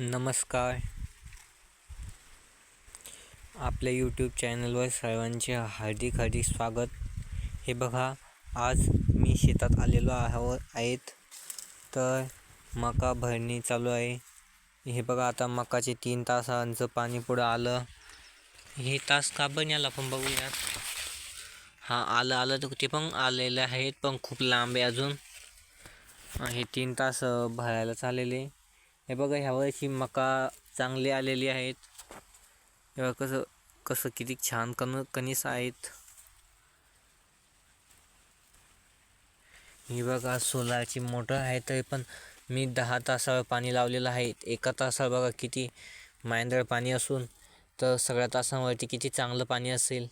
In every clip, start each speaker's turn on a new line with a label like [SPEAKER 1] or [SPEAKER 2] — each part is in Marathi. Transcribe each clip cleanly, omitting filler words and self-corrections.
[SPEAKER 1] नमस्कार. आपल्या यूट्यूब चॅनलवर सर्वांचे हार्दिक स्वागत. हे बघा, आज मी शेतात आलेलो आहेत. तर मका भरणी चालू आहे. हे बघा, आता मकाचे 3 तासांचं पाणी पुढं आलं. हे तास का पण याला आपण बघूयात. आलं तर ते पण आलेले आहेत, पण खूप लांब आहे अजून. हे 3 तास भरायला चाललेले. हे बघा, ह्यावर्षी मका चांगली आलेली आहेत. हे बघा कसं किती छान कणीस आहेत. ही बघा, सोलारची मोटर आहे, तरी पण मी 10 तासावर पाणी लावलेलं आहे. एका तासावर बघा किती मांदळ पाणी असून, तर सगळ्या तासांवरती किती चांगलं पाणी असेल.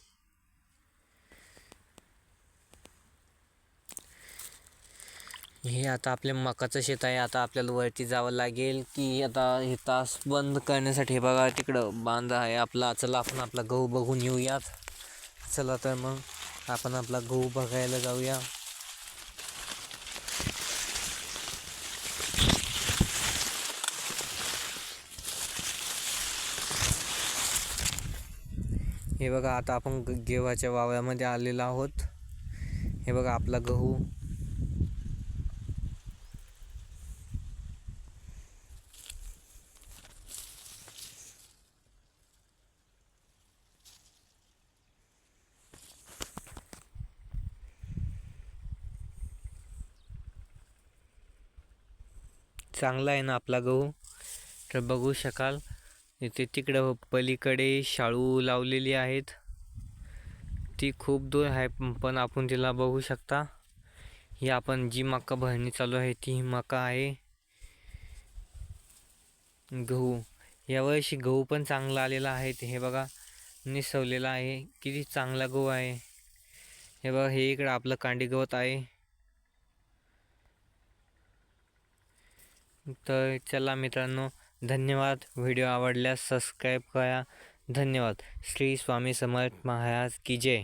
[SPEAKER 1] हे आता आपल्या मकाचं शेत आहे. आता आपल्याला वरती जावं लागेल, की आता हे तास बंद करण्यासाठी. हे बघा, तिकडं बांध आहे आपला. चला आपण आपला गहू बघून येऊयात. चला तर मग आपण आपला गहू बघायला जाऊया. हे बघा, आता आपण गव्हाच्या वावरामध्ये आलेलो आहोत. हे बघा आपला गहू. चांगला आहे ना आपला गहू. तर बघू शकाल, इथे तिकडं पलीकडे शाळू लावलेली आहेत. ती खूप दूर आहे, पण आपण तिला बघू शकता. ही आपण जी मका भरणी चालू आहे ती मका आहे. गहू, यावर्षी गहू पण चांगला आलेला आहे. हे बघा, निसवलेला आहे. किती चांगला गहू आहे. हे बघा, हे इकडं आपलं कांडी गवत आहे. तर चला मित्रांनो, धन्यवाद. व्हिडिओ आवडल्यास सबस्क्राईब करा. धन्यवाद. श्री स्वामी समर्थ महाराज की जय.